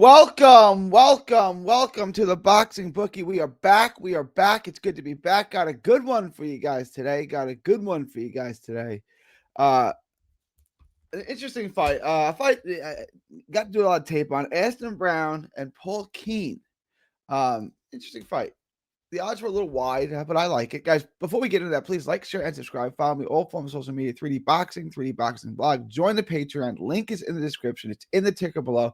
Welcome to the Boxing Bookie. We are back. It's good to be back. Got a good one for you guys today. Uh, an interesting fight. Got to do a lot of tape on Aston Brown and Paul Kean. Interesting fight. The odds were a little wide, but I like it. Guys, before we get into that, please like, share, and subscribe. Follow me all forms of social media, 3D Boxing blog. Join the Patreon. Link is in the description. It's in the ticker below.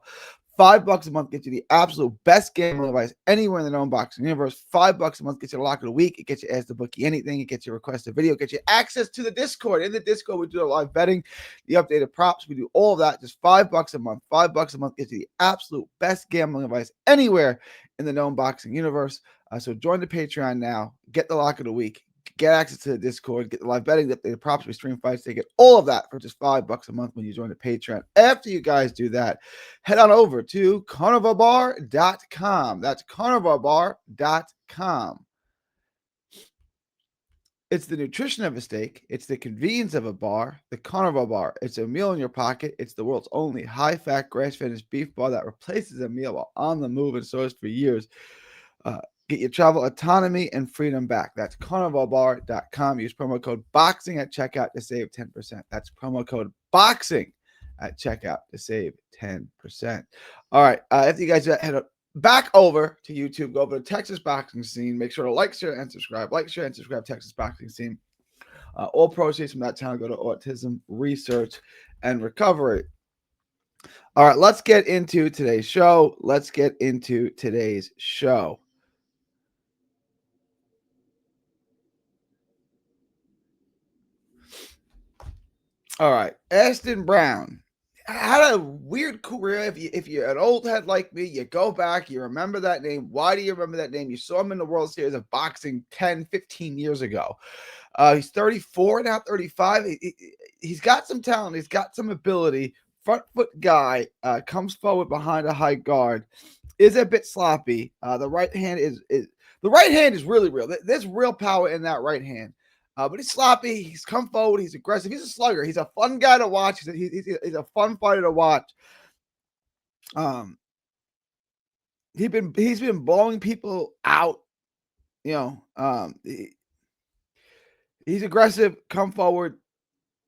$5 a month gets you the absolute best gambling advice anywhere in the known boxing universe. $5 a month gets you a lock of the week. It gets you Ask the Bookie anything. It gets you request a video. It gets you access to the Discord. In the Discord, we do a live betting, the updated props. We do all of that. Just $5 a month. $5 a month gets you the absolute best gambling advice anywhere in the known boxing universe. So join the Patreon now. Get the lock of the week. Get access to the Discord, get the live betting, the props, we stream fights. They get all of that for just $5 a month when you join the Patreon. After you guys do that, head on over to carnivalbar.com. That's carnivalbar.com. It's the nutrition of a steak. It's the convenience of a bar. The Carnival Bar. It's a meal in your pocket. It's the world's only high-fat, grass-finished beef bar that replaces a meal while on the move and stores for years. Get your travel autonomy and freedom back. That's carnivalbar.com. Use promo code BOXING at checkout to save 10%. That's promo code BOXING at checkout to save 10%. All right. After you guys head back over to YouTube, go over to Texas Boxing Scene. Make sure to like, share, and subscribe. Like, share, and subscribe Texas Boxing Scene. All proceeds from that channel go to autism research and recovery. All right. Let's get into today's show. All right, Aston Brown had a weird career. If you're an old head like me, you go back, you remember that name. Why do you remember that name? You saw him in the World Series of Boxing 10, 15 years ago. He's 34 now, 35. He's got some talent. He's got some ability. Front foot guy, comes forward behind a high guard. Is a bit sloppy. The right hand is really real. There's real power in that right hand. But he's sloppy. He's come forward. He's aggressive. He's a slugger. He's a fun guy to watch. He's a fun fighter to watch. He's been blowing people out. He's aggressive. Come forward.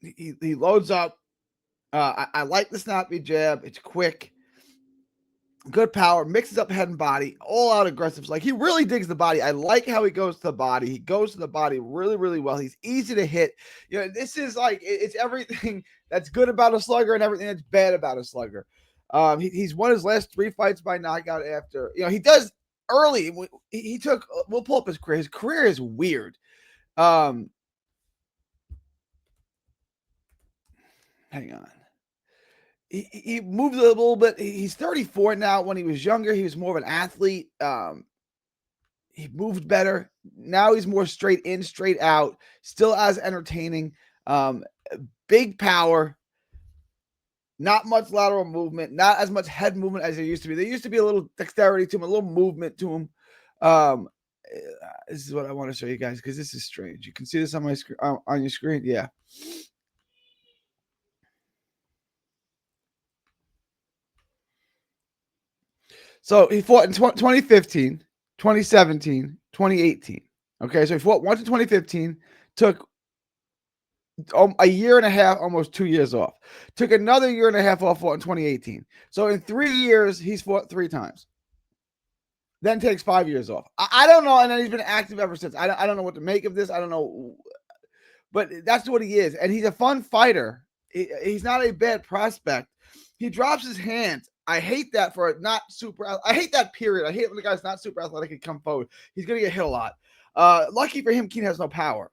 He loads up. I like the snappy jab. It's quick. Good power, mixes up head and body, all out aggressive. Like, he really digs the body. I like how he goes to the body. He goes to the body really, really well. He's easy to hit. This is like, it's everything that's good about a slugger and everything that's bad about a slugger. He's won his last 3 fights by knockout after, he does early. He took, we'll pull up his career. His career is weird. Hang on. He moved a little bit. He's 34 now. When he was younger, he was more of an athlete. He moved better. Now he's more straight in, straight out. Still as entertaining. Big power. Not much lateral movement. Not as much head movement as there used to be. There used to be a little dexterity to him, a little movement to him. This is what I want to show you guys because this is strange. You can see this on my screen, on your screen. Yeah. So he fought in 2015, 2017, 2018. Okay, so he fought once in 2015, took a year and a half, almost 2 years off. Took another year and a half off, fought in 2018. So in 3 years, he's fought 3 times. Then takes 5 years off. I don't know, and then he's been active ever since. I don't know what to make of this. I don't know, but that's what he is. And he's a fun fighter. He's not a bad prospect. He drops his hands. I hate that for not super. I hate that period. I hate when the guy's not super athletic and come forward. He's going to get hit a lot. Lucky for him, Kean has no power.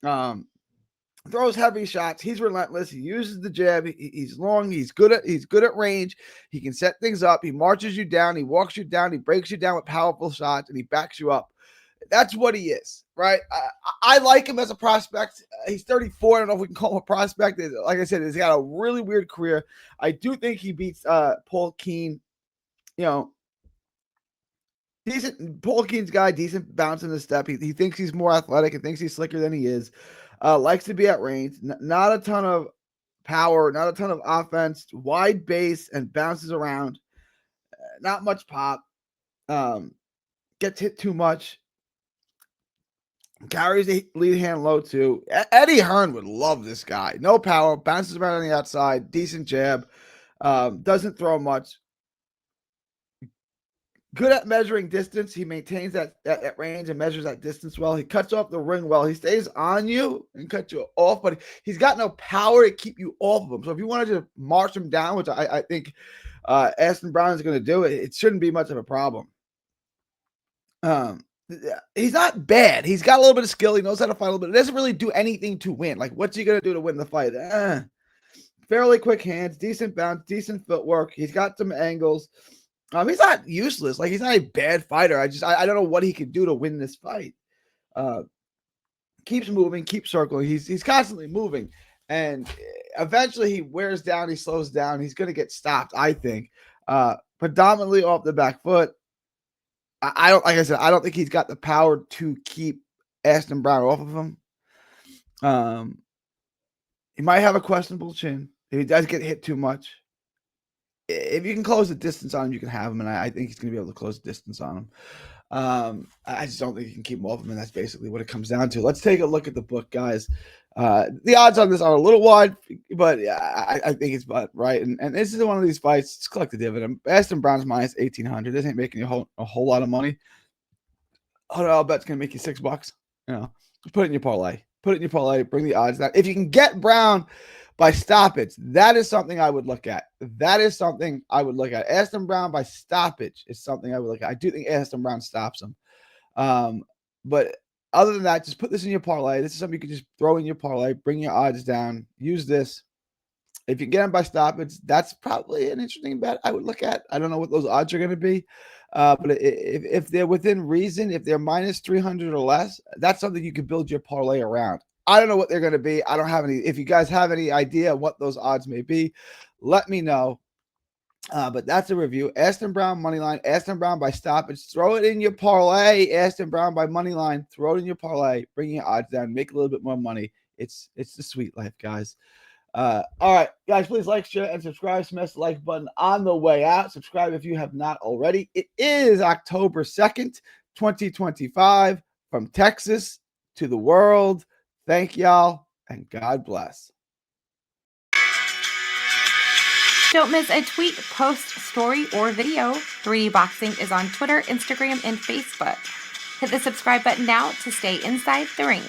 Throws heavy shots. He's relentless. He uses the jab. He's long. He's good at range. He can set things up. He marches you down. He walks you down. He breaks you down with powerful shots, and he backs you up. That's what he is, right? I like him as a prospect. He's 34. I don't know if we can call him a prospect. Like I said, he's got a really weird career. I do think he beats Paul Kean. Decent. Paul Kean's guy, decent bounce in the step. He thinks he's more athletic and thinks he's slicker than he is. Likes to be at range. Not a ton of power, not a ton of offense. Wide base and bounces around. Not much pop. Gets hit too much. Carries the lead hand low too. Eddie Hearn would love this guy. No power, bounces around on the outside, decent jab, doesn't throw much. Good at measuring distance. He maintains that range and measures that distance well. He cuts off the ring well. He stays on you and cuts you off, but he's got no power to keep you off of him. So if you wanted to march him down, which I think Aston Brown is going to do, it shouldn't be much of a problem. He's not bad. He's got a little bit of skill. He knows how to fight a little bit. It doesn't really do anything to win. Like, what's he going to do to win the fight? Fairly quick hands, decent bounce, decent footwork. He's got some angles. He's not useless. Like, he's not a bad fighter. I don't know what he could do to win this fight. Keeps moving, keeps circling. He's constantly moving. And eventually he wears down, he slows down. He's going to get stopped, I think. Predominantly off the back foot. I don't think he's got the power to keep Aston Brown off of him. He might have a questionable chin. If he does get hit too much, if you can close the distance on him, you can have him, and I think he's going to be able to close the distance on him. I just don't think you can keep him off him, and that's basically what it comes down to. Let's take a look at the book, guys. The odds on this are a little wide, but I think it's about right. And this is one of these fights. Just collect the dividend. Aston Brown's minus 1,800. This ain't making you a whole lot of money. $100 bet's gonna make you $6. You know, put it in your parlay. Bring the odds down. If you can get Brown by stoppage, that is something I would look at. Aston Brown by stoppage is something I would look at. I do think Aston Brown stops him. But other than that, just put this in your parlay. This is something you can just throw in your parlay, bring your odds down, use this. If you get him by stoppage, that's probably an interesting bet I would look at. I don't know what those odds are going to be. But if they're within reason, if they're minus 300 or less, that's something you can build your parlay around. I don't know what they're going to be. I don't have any. If you guys have any idea what those odds may be, let me know. But that's a review. Aston Brown money line, Aston Brown by stoppage. Throw it in your parlay. Aston Brown by money line. Throw it in your parlay. Bring your odds down. Make a little bit more money. It's the sweet life, guys. All right, guys, please like, share, and subscribe. Smash the like button on the way out. Subscribe if you have not already. It is October 2nd, 2025, from Texas to the world. Thank y'all, and God bless. Don't miss a tweet, post, story, or video. 3D Boxing is on Twitter, Instagram, and Facebook. Hit the subscribe button now to stay inside the ring.